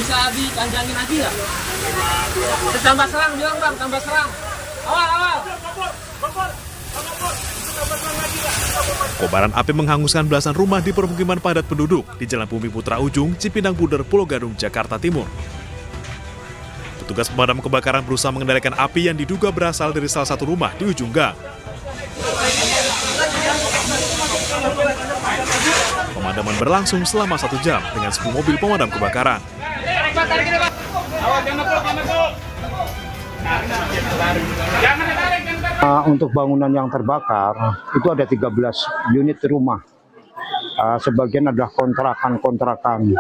Bisa dipanjangin lagi ya? Tambah serang bilang bang, tambah serang. Awal. Kobaran api menghanguskan belasan rumah di permukiman padat penduduk di Jalan Bumi Putra Ujung, Cipinang Buder, Pulau Gadung, Jakarta Timur. Petugas pemadam kebakaran berusaha mengendalikan api yang diduga berasal dari salah satu rumah di ujung gang. Pemadaman berlangsung selama 1 jam dengan 10 mobil pemadam kebakaran. Untuk bangunan yang terbakar itu ada 13 unit rumah. Sebagian adalah kontrakan.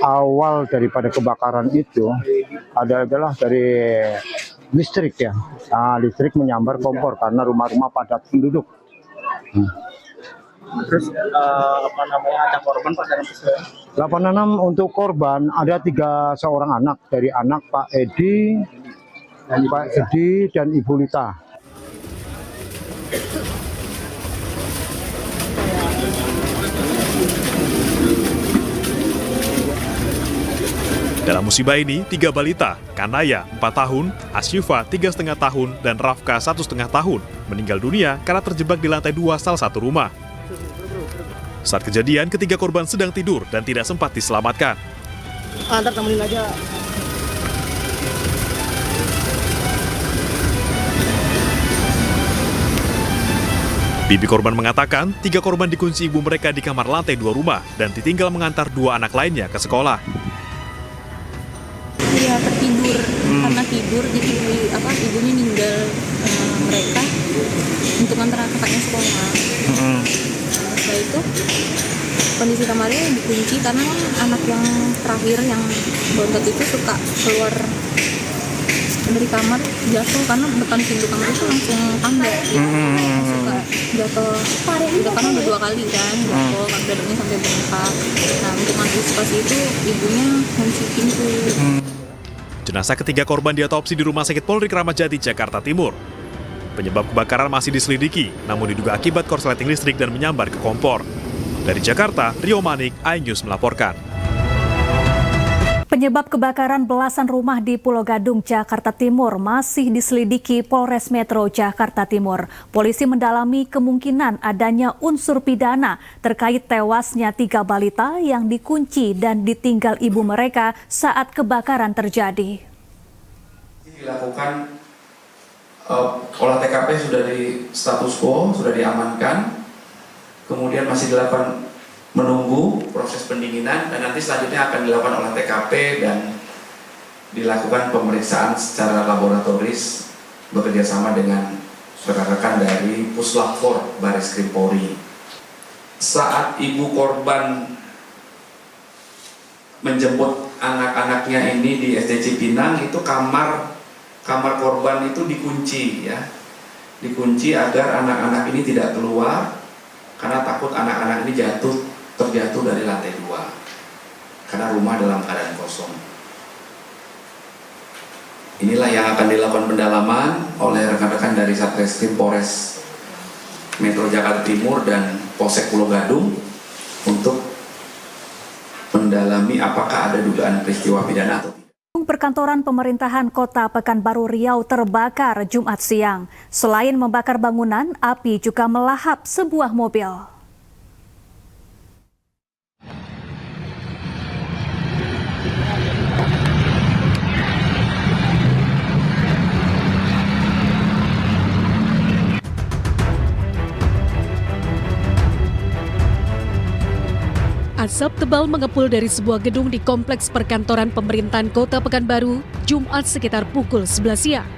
Awal daripada kebakaran itu adalah dari listrik ya. Listrik menyambar kompor karena rumah-rumah padat penduduk. Terus ada korban Pak dalam peristiwa? Untuk korban ada 3 seorang anak dari anak Pak Edi dan Ibu Lita. Dalam musibah ini, 3 balita, Kanaya 4 tahun, Asyifa 3,5 tahun, dan Rafka 1,5 tahun meninggal dunia karena terjebak di lantai 2 salah satu rumah. Saat kejadian, ketiga korban sedang tidur dan tidak sempat diselamatkan. Antar temenin aja. Bibi korban mengatakan, 3 korban dikunci ibu mereka di kamar lantai 2 rumah dan ditinggal mengantar 2 anak lainnya ke sekolah. Iya, tertidur karena tidur, jadi ibunya ninggal mereka untuk antar kakaknya sekolah. Setelah itu kondisi kamarnya dikunci karena anak yang terakhir yang bontot itu suka keluar dari kamar jatuh karena depan pintu kamar itu langsung tangga. Suka jatuh karena udah 2 kali kan jatuh, dadanya sampai bengkak. Nah, untuk antisipasi itu ibunya kunci pintu. Jenazah ketiga korban diotopsi di Rumah Sakit Polri Kramat Jati, Jakarta Timur. Penyebab kebakaran masih diselidiki, namun diduga akibat korsleting listrik dan menyambar ke kompor. Dari Jakarta, Rio Manik, iNews melaporkan. Penyebab kebakaran belasan rumah di Pulau Gadung, Jakarta Timur masih diselidiki Polres Metro Jakarta Timur. Polisi mendalami kemungkinan adanya unsur pidana terkait tewasnya 3 balita yang dikunci dan ditinggal ibu mereka saat kebakaran terjadi. Dilakukan olah TKP sudah di status quo, sudah diamankan, kemudian masih dilakukan menunggu proses pendinginan dan nanti selanjutnya akan dilakukan olah TKP dan dilakukan pemeriksaan secara laboratoris bekerjasama dengan rekan-rekan dari Puslap 4 Baris Krim Polri. Saat ibu korban menjemput anak-anaknya ini di SD Cipinang, itu kamar korban itu dikunci ya, dikunci agar anak-anak ini tidak keluar karena takut anak-anak ini terjatuh dari lantai 2 karena rumah dalam keadaan kosong. Inilah yang akan dilakukan pendalaman oleh rekan-rekan dari Satreskrim Polres Metro Jakarta Timur dan Polsek Pulau Gadung untuk mendalami apakah ada dugaan peristiwa pidana atau tidak. Perkantoran pemerintahan Kota Pekanbaru Riau terbakar Jumat siang. Selain membakar bangunan, api juga melahap sebuah mobil. Asap tebal mengepul dari sebuah gedung di kompleks perkantoran pemerintahan Kota Pekanbaru, Jumat sekitar pukul 11 siang.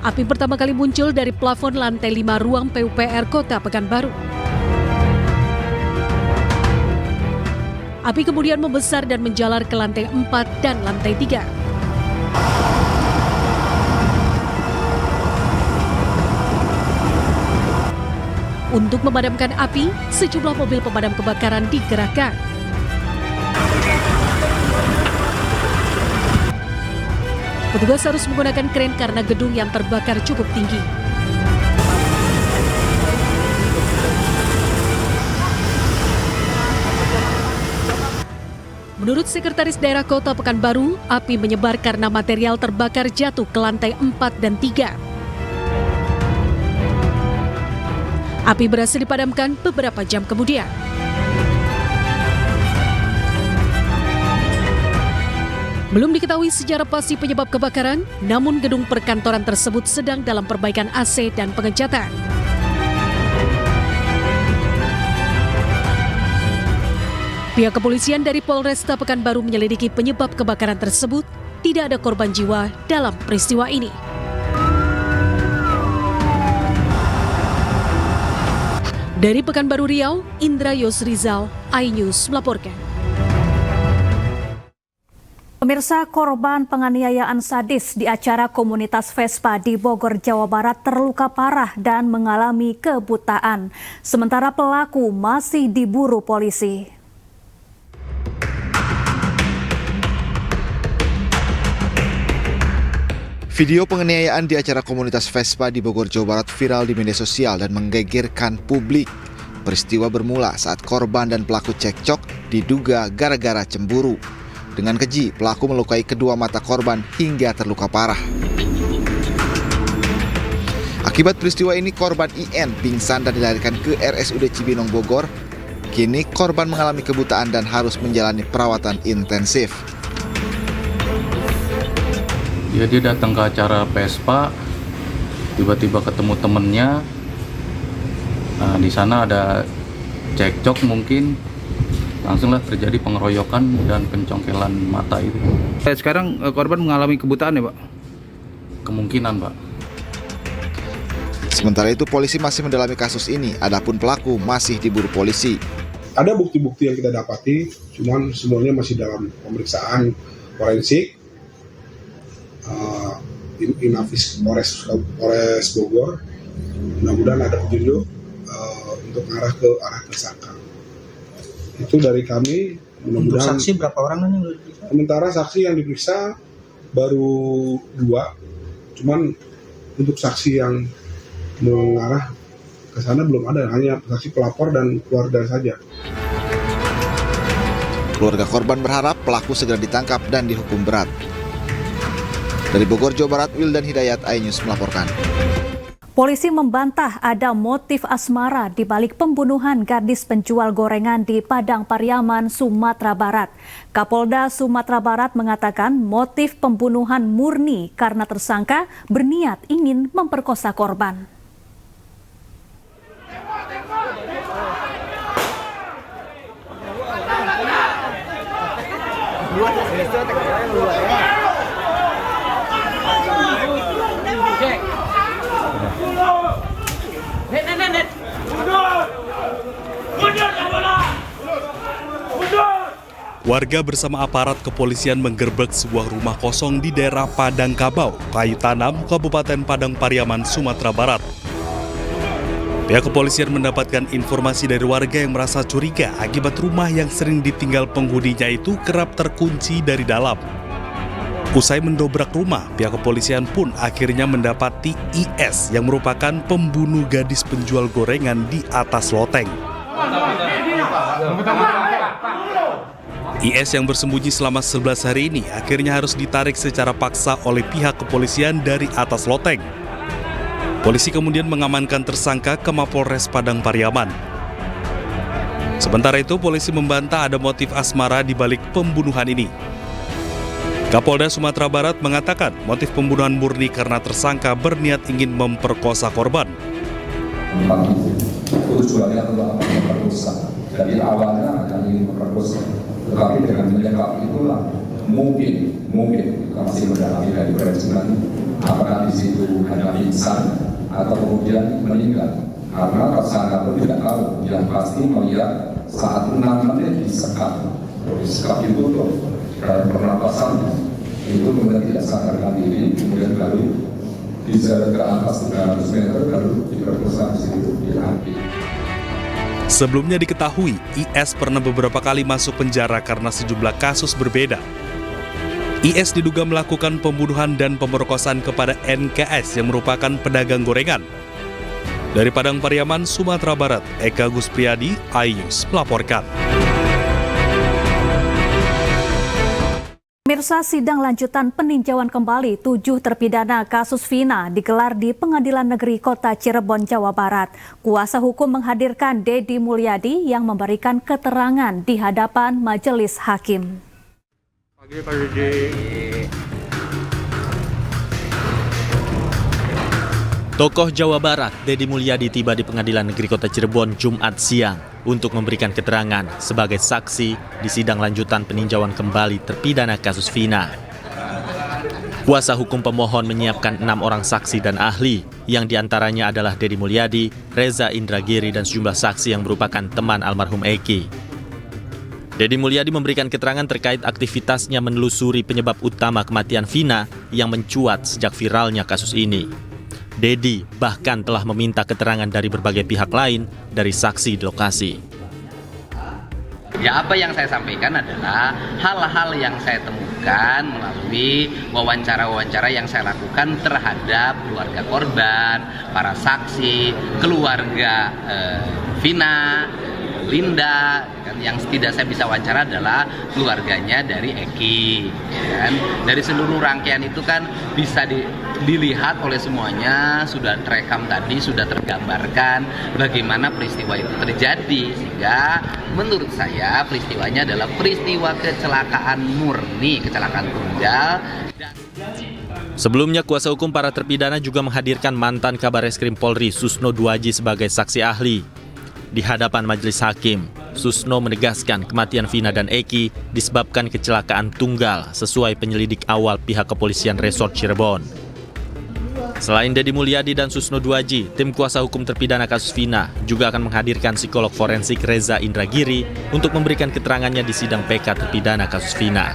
Api pertama kali muncul dari plafon lantai 5 ruang PUPR Kota Pekanbaru. Api kemudian membesar dan menjalar ke lantai 4 dan lantai 3. Untuk memadamkan api, sejumlah mobil pemadam kebakaran dikerahkan. Petugas harus menggunakan kren karena gedung yang terbakar cukup tinggi. Menurut Sekretaris Daerah Kota Pekanbaru, api menyebar karena material terbakar jatuh ke lantai 4 dan 3. Api berhasil dipadamkan beberapa jam kemudian. Belum diketahui secara pasti penyebab kebakaran, namun gedung perkantoran tersebut sedang dalam perbaikan AC dan pengecatan. Pihak kepolisian dari Polresta Pekanbaru menyelidiki penyebab kebakaran tersebut. Tidak ada korban jiwa dalam peristiwa ini. Dari Pekanbaru Riau, Indra Yosrizal, iNews melaporkan. Pemirsa, korban penganiayaan sadis di acara komunitas Vespa di Bogor, Jawa Barat terluka parah dan mengalami kebutaan. Sementara pelaku masih diburu polisi. Video penganiayaan di acara komunitas Vespa di Bogor, Jawa Barat viral di media sosial dan menggegerkan publik. Peristiwa bermula saat korban dan pelaku cekcok diduga gara-gara cemburu. Dengan keji, pelaku melukai kedua mata korban hingga terluka parah. Akibat peristiwa ini, korban IN pingsan dan dilarikan ke RSUD Cibinong, Bogor. Kini korban mengalami kebutaan dan harus menjalani perawatan intensif. Ya, dia datang ke acara Vespa, tiba-tiba ketemu temennya. Nah, di sana ada cekcok mungkin, langsunglah terjadi pengeroyokan dan pencongkelan mata itu. Sekarang korban mengalami kebutaan ya, Pak? Kemungkinan, Pak. Sementara itu polisi masih mendalami kasus ini, adapun pelaku masih diburu polisi. Ada bukti-bukti yang kita dapati, cuman semuanya masih dalam pemeriksaan forensik. Inafis Polres Bogor, mudah-mudahan ada petunjuk untuk arah tersangka. Itu dari kami. Mudah-mudahan. Untuk saksi berapa orang nih? Sementara saksi yang diperiksa baru 2, cuman untuk saksi yang mengarah ke sana belum ada, hanya saksi pelapor dan keluarga saja. Keluarga korban berharap pelaku segera ditangkap dan dihukum berat. Dari Bogor, Jawa Barat, Wildan Hidayat, iNews melaporkan. Polisi membantah ada motif asmara di balik pembunuhan gadis penjual gorengan di Padang Pariaman, Sumatera Barat. Kapolda Sumatera Barat mengatakan motif pembunuhan murni karena tersangka berniat ingin memperkosa korban. Warga bersama aparat kepolisian menggerbek sebuah rumah kosong di daerah Padang Kabau, Kayu Tanam, Kabupaten Padang Pariaman, Sumatera Barat. Pihak kepolisian mendapatkan informasi dari warga yang merasa curiga akibat rumah yang sering ditinggal penghuninya itu kerap terkunci dari dalam. Usai mendobrak rumah, pihak kepolisian pun akhirnya mendapati IS yang merupakan pembunuh gadis penjual gorengan di atas loteng. IS yang bersembunyi selama 11 hari ini akhirnya harus ditarik secara paksa oleh pihak kepolisian dari atas loteng. Polisi kemudian mengamankan tersangka ke Mapolres Padang Pariaman. Sementara itu, polisi membantah ada motif asmara di balik pembunuhan ini. Kapolda Sumatera Barat mengatakan motif pembunuhan murni karena tersangka berniat ingin memperkosa korban. Tujuannya adalah memperkosa. Jadi awalnya hanya ingin memperkosa. Tetapi dengan menyebab itulah mungkin kita masih mendalami dari persidangan apakah di situ hanya pingsan atau kemudian meninggal. Karena tersangka itu tidak tahu, yang pasti melihat saat 6 menit disekap itu tuh pernapasan itu kemudian tidak sadarkan diri, kemudian baru diseret ke atas 300 meter baru diperkosa di situ diambil. Sebelumnya diketahui, IS pernah beberapa kali masuk penjara karena sejumlah kasus berbeda. IS diduga melakukan pembunuhan dan pemerkosaan kepada NKS yang merupakan pedagang gorengan. Dari Padang Pariaman, Sumatera Barat, Eka Guspriyadi, iNews melaporkan. Pemirsa, sidang lanjutan peninjauan kembali 7 terpidana kasus Vina digelar di Pengadilan Negeri Kota Cirebon, Jawa Barat. Kuasa hukum menghadirkan Dedi Mulyadi yang memberikan keterangan di hadapan majelis hakim. Pagi, Pak Dedi. Tokoh Jawa Barat, Dedi Mulyadi tiba di Pengadilan Negeri Kota Cirebon Jumat siang untuk memberikan keterangan sebagai saksi di sidang lanjutan peninjauan kembali terpidana kasus Vina. Kuasa hukum pemohon menyiapkan 6 orang saksi dan ahli, yang diantaranya adalah Dedi Mulyadi, Reza Indragiri, dan sejumlah saksi yang merupakan teman almarhum Eki. Dedi Mulyadi memberikan keterangan terkait aktivitasnya menelusuri penyebab utama kematian Vina yang mencuat sejak viralnya kasus ini. Dedi bahkan telah meminta keterangan dari berbagai pihak lain dari saksi di lokasi. Ya, apa yang saya sampaikan adalah hal-hal yang saya temukan melalui wawancara-wawancara yang saya lakukan terhadap keluarga korban, para saksi, keluarga Vina, Linda, yang tidak saya bisa wawancara adalah keluarganya dari Eki. Kan? Dari seluruh rangkaian itu kan bisa dilihat oleh semuanya, sudah terekam tadi, sudah tergambarkan bagaimana peristiwa itu terjadi. Sehingga menurut saya peristiwanya adalah peristiwa kecelakaan murni, kecelakaan tunggal. Sebelumnya, kuasa hukum para terpidana juga menghadirkan mantan Kabar Reskrim Polri Susno Duaji sebagai saksi ahli. Di hadapan majelis hakim, Susno menegaskan kematian Vina dan Eki disebabkan kecelakaan tunggal sesuai penyelidik awal pihak kepolisian Resort Cirebon. Selain Dedi Mulyadi dan Susno Duaji, tim kuasa hukum terpidana kasus Vina juga akan menghadirkan psikolog forensik Reza Indragiri untuk memberikan keterangannya di sidang PK terpidana kasus Vina.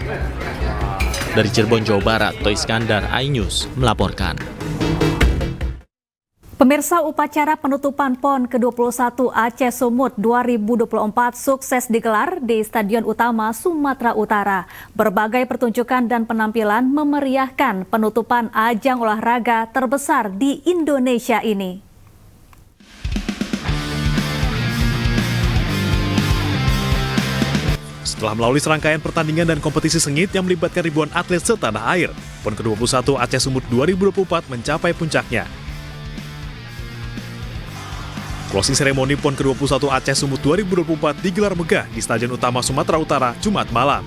Dari Cirebon, Jawa Barat, Toy Iskandar, iNews melaporkan. Pemirsa, upacara penutupan PON ke-21 Aceh Sumut 2024 sukses digelar di Stadion Utama Sumatera Utara. Berbagai pertunjukan dan penampilan memeriahkan penutupan ajang olahraga terbesar di Indonesia ini. Setelah melalui serangkaian pertandingan dan kompetisi sengit yang melibatkan ribuan atlet setanah air, PON ke-21 Aceh Sumut 2024 mencapai puncaknya. Closing ceremony PON ke-21 Aceh Sumut 2024 digelar megah di Stadion Utama Sumatera Utara Jumat malam.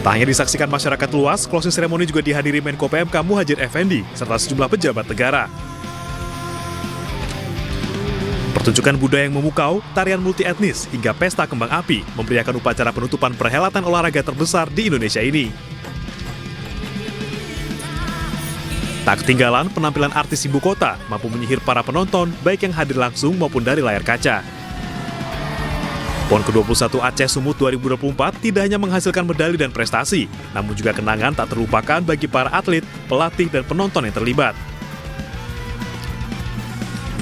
Tak hanya disaksikan masyarakat luas, closing ceremony juga dihadiri Menko PMK Muhadjir Effendi serta sejumlah pejabat negara. Pertunjukan budaya yang memukau, tarian multi etnis, hingga pesta kembang api memberiakan upacara penutupan perhelatan olahraga terbesar di Indonesia ini. Tak ketinggalan, penampilan artis ibu kota mampu menyihir para penonton baik yang hadir langsung maupun dari layar kaca. PON ke-21 Aceh Sumut 2024 tidak hanya menghasilkan medali dan prestasi, namun juga kenangan tak terlupakan bagi para atlet, pelatih, dan penonton yang terlibat.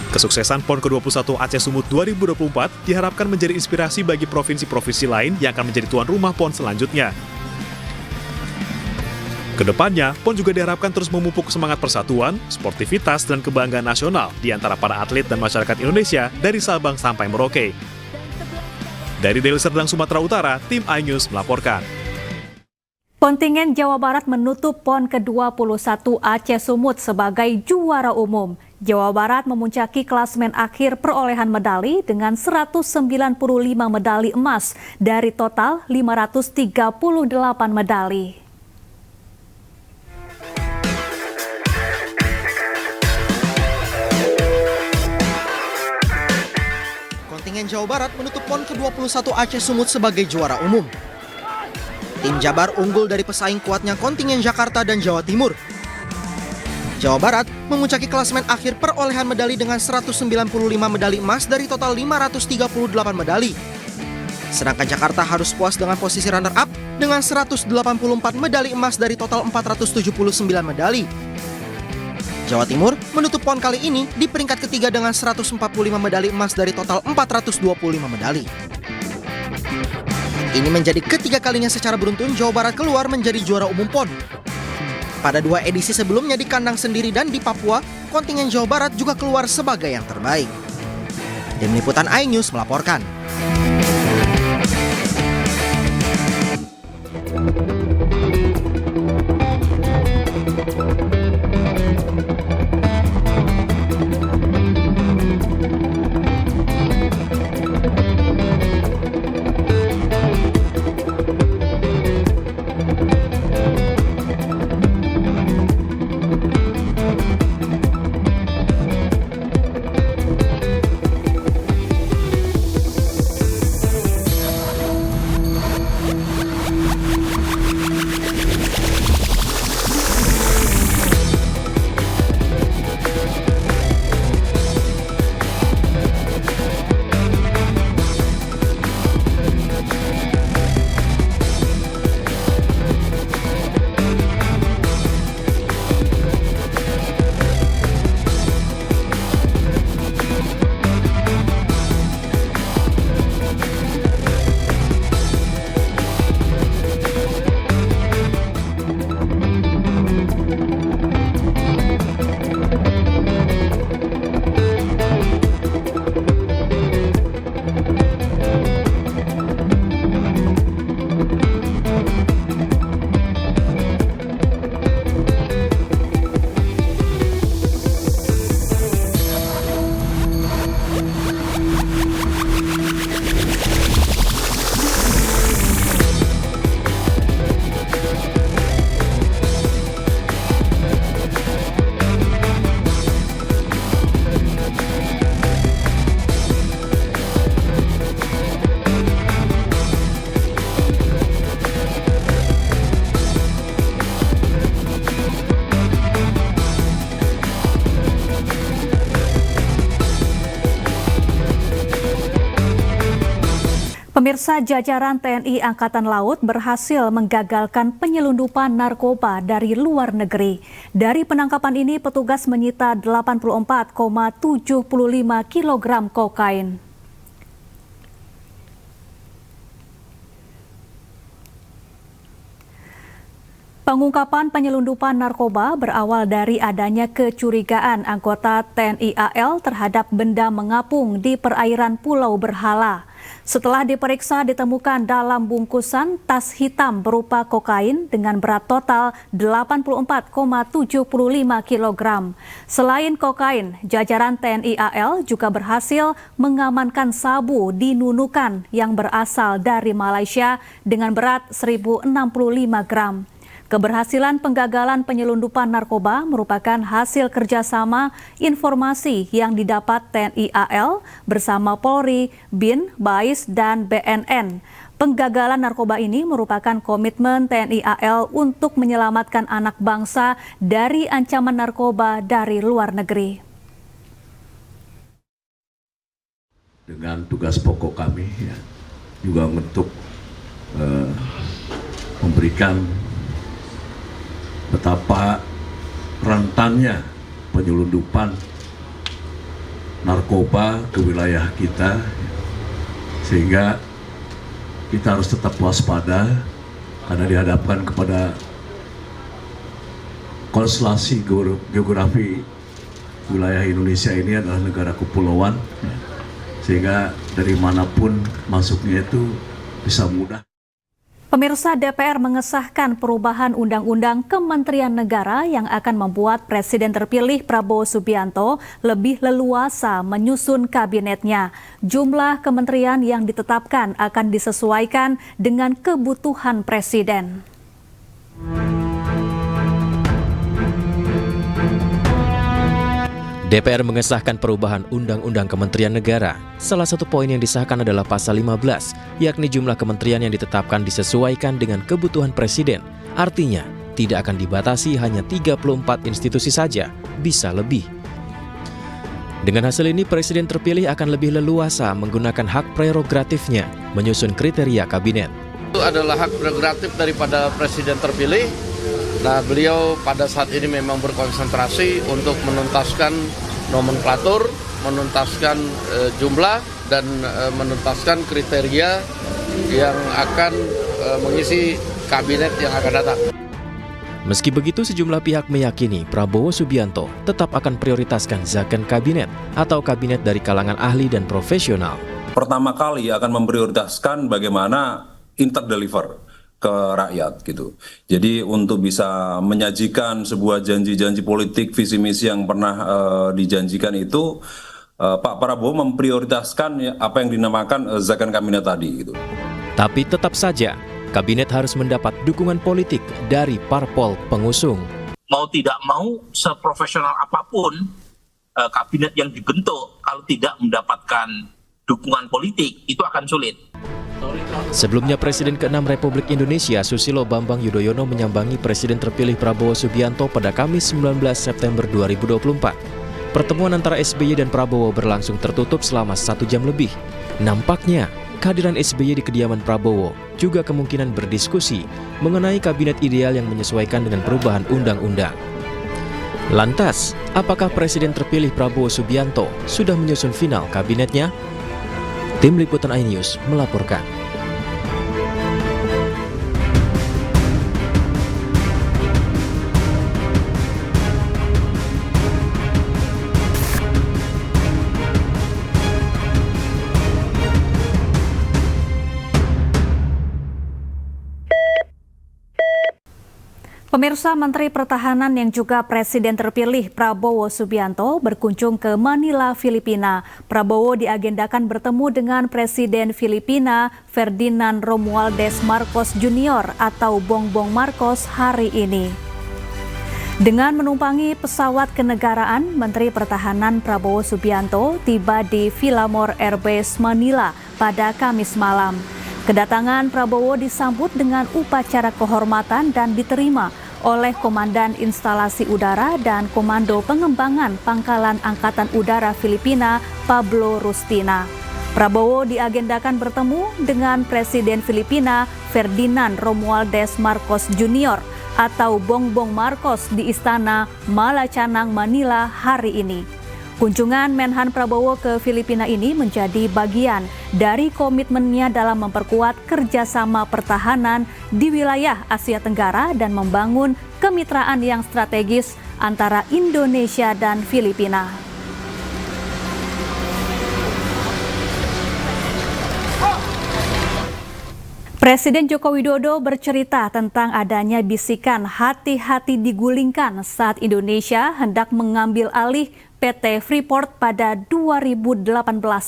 Kesuksesan PON ke-21 Aceh Sumut 2024 diharapkan menjadi inspirasi bagi provinsi-provinsi lain yang akan menjadi tuan rumah PON selanjutnya. Kedepannya, PON juga diharapkan terus memupuk semangat persatuan, sportivitas, dan kebanggaan nasional di antara para atlet dan masyarakat Indonesia dari Sabang sampai Merauke. Dari Deli Serdang, Sumatera Utara, tim iNews melaporkan. Kontingen Jawa Barat menutup PON ke-21 Aceh Sumut sebagai juara umum. Jawa Barat memuncaki klasemen akhir perolehan medali dengan 195 medali emas dari total 538 medali. Kontingen Jawa Barat menutup PON ke-21 Aceh Sumut sebagai juara umum. Tim Jabar unggul dari pesaing kuatnya kontingen Jakarta dan Jawa Timur. Jawa Barat memuncaki klasemen akhir perolehan medali dengan 195 medali emas dari total 538 medali. Sedangkan Jakarta harus puas dengan posisi runner-up dengan 184 medali emas dari total 479 medali. Jawa Timur menutup PON kali ini di peringkat ketiga dengan 145 medali emas dari total 425 medali. Ini menjadi ketiga kalinya secara beruntun Jawa Barat keluar menjadi juara umum PON. Pada 2 edisi sebelumnya di kandang sendiri dan di Papua, kontingen Jawa Barat juga keluar sebagai yang terbaik. Tim Liputan iNews melaporkan. Pemirsa, jajaran TNI Angkatan Laut berhasil menggagalkan penyelundupan narkoba dari luar negeri. Dari penangkapan ini, petugas menyita 84,75 kg kokain. Pengungkapan penyelundupan narkoba berawal dari adanya kecurigaan anggota TNI AL terhadap benda mengapung di perairan Pulau Berhala. Setelah diperiksa, ditemukan dalam bungkusan tas hitam berupa kokain dengan berat total 84,75 kg. Selain kokain, jajaran TNI AL juga berhasil mengamankan sabu di Nunukan yang berasal dari Malaysia dengan berat 1.065 gram. Keberhasilan penggagalan penyelundupan narkoba merupakan hasil kerjasama informasi yang didapat TNI AL bersama Polri, BIN, BAIS, dan BNN. Penggagalan narkoba ini merupakan komitmen TNI AL untuk menyelamatkan anak bangsa dari ancaman narkoba dari luar negeri. Dengan tugas pokok kami juga untuk memberikan betapa rentannya penyelundupan narkoba ke wilayah kita, sehingga kita harus tetap waspada karena dihadapkan kepada konstelasi geografi wilayah Indonesia ini adalah negara kepulauan, sehingga dari manapun masuknya itu bisa mudah. Pemirsa, DPR mengesahkan perubahan Undang-Undang Kementerian Negara yang akan membuat Presiden terpilih Prabowo Subianto lebih leluasa menyusun kabinetnya. Jumlah kementerian yang ditetapkan akan disesuaikan dengan kebutuhan Presiden. DPR mengesahkan perubahan Undang-Undang Kementerian Negara. Salah satu poin yang disahkan adalah pasal 15, yakni jumlah kementerian yang ditetapkan disesuaikan dengan kebutuhan Presiden. Artinya, tidak akan dibatasi hanya 34 institusi saja, bisa lebih. Dengan hasil ini, Presiden terpilih akan lebih leluasa menggunakan hak prerogatifnya menyusun kriteria kabinet. Itu adalah hak prerogatif daripada Presiden terpilih. Nah, beliau pada saat ini memang berkonsentrasi untuk menuntaskan nomenklatur, menuntaskan jumlah, dan menuntaskan kriteria yang akan mengisi kabinet yang akan datang. Meski begitu, sejumlah pihak meyakini Prabowo Subianto tetap akan prioritaskan zakon kabinet atau kabinet dari kalangan ahli dan profesional. Pertama kali akan memprioritaskan bagaimana interdeliver. ke rakyat gitu. Jadi untuk bisa menyajikan sebuah janji-janji politik, visi misi yang pernah dijanjikan itu, Pak Prabowo memprioritaskan apa yang dinamakan zakon kabinet tadi gitu. Tapi tetap saja, kabinet harus mendapat dukungan politik dari parpol pengusung. Mau tidak mau, seprofesional apapun kabinet yang dibentuk, kalau tidak mendapatkan dukungan politik, itu akan sulit. Sebelumnya Presiden ke-6 Republik Indonesia Susilo Bambang Yudhoyono menyambangi Presiden terpilih Prabowo Subianto pada Kamis 19 September 2024. Pertemuan antara SBY dan Prabowo berlangsung tertutup selama 1 jam lebih. Nampaknya kehadiran SBY di kediaman Prabowo juga kemungkinan berdiskusi mengenai kabinet ideal yang menyesuaikan dengan perubahan undang-undang. Lantas, apakah Presiden terpilih Prabowo Subianto sudah menyusun final kabinetnya? Tim Liputan iNews melaporkan. Pemirsa, Menteri Pertahanan yang juga Presiden terpilih Prabowo Subianto berkunjung ke Manila, Filipina. Prabowo diagendakan bertemu dengan Presiden Filipina Ferdinand Romualdez Marcos Jr. atau Bongbong Marcos hari ini. Dengan menumpangi pesawat kenegaraan, Menteri Pertahanan Prabowo Subianto tiba di Villamor Airbase Manila pada Kamis malam. Kedatangan Prabowo disambut dengan upacara kehormatan dan diterima oleh Komandan Instalasi Udara dan Komando Pengembangan Pangkalan Angkatan Udara Filipina, Pablo Rustina. Prabowo diagendakan bertemu dengan Presiden Filipina Ferdinand Romualdez Marcos Jr. atau Bongbong Marcos di Istana Malacanang, Manila hari ini. Kunjungan Menhan Prabowo ke Filipina ini menjadi bagian dari komitmennya dalam memperkuat kerjasama pertahanan di wilayah Asia Tenggara dan membangun kemitraan yang strategis antara Indonesia dan Filipina. Presiden Joko Widodo bercerita tentang adanya bisikan hati-hati digulingkan saat Indonesia hendak mengambil alih PT Freeport pada 2018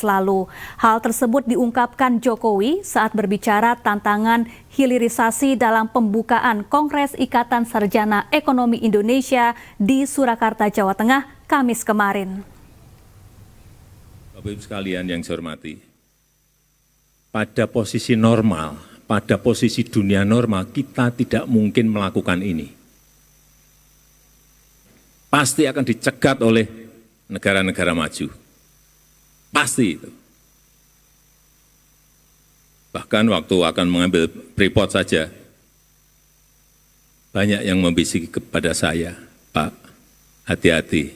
lalu. Hal tersebut diungkapkan Jokowi saat berbicara tantangan hilirisasi dalam pembukaan Kongres Ikatan Sarjana Ekonomi Indonesia di Surakarta, Jawa Tengah, Kamis kemarin. Bapak Ibu sekalian yang saya hormati, pada posisi normal, pada posisi dunia normal, kita tidak mungkin melakukan ini. Pasti akan dicegat oleh negara-negara maju. Pasti itu. Bahkan waktu akan mengambil Freeport saja, banyak yang membisiki kepada saya, Pak, hati-hati,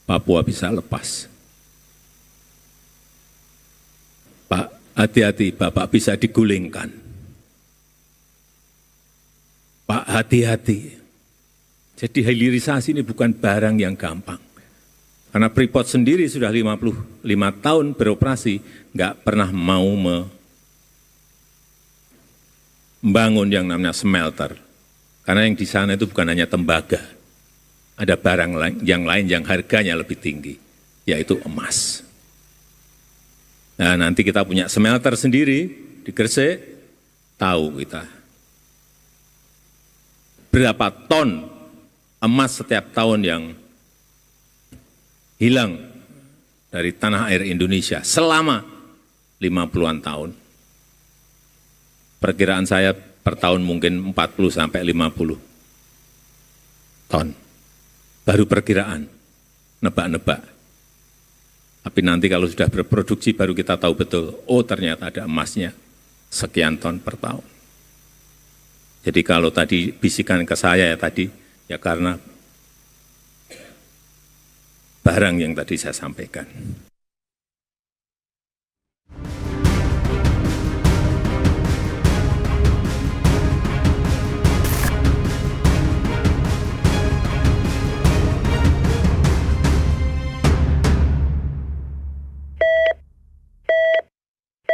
Papua bisa lepas. Pak, hati-hati, Bapak bisa digulingkan. Pak, hati-hati. Jadi hilirisasi ini bukan barang yang gampang. Karena Freeport sendiri sudah 55 tahun beroperasi, nggak pernah mau membangun yang namanya smelter. Karena yang di sana itu bukan hanya tembaga. Ada barang yang lain yang harganya lebih tinggi, yaitu emas. Nah, nanti kita punya smelter sendiri di Gresik, tahu kita berapa ton emas setiap tahun yang hilang dari tanah air Indonesia selama 50-an tahun. Perkiraan saya per tahun mungkin 40 sampai 50 ton. Baru perkiraan, nebak-nebak. Tapi nanti kalau sudah berproduksi baru kita tahu betul, oh ternyata ada emasnya sekian ton per tahun. Jadi kalau tadi bisikan ke saya ya karena barang yang tadi saya sampaikan.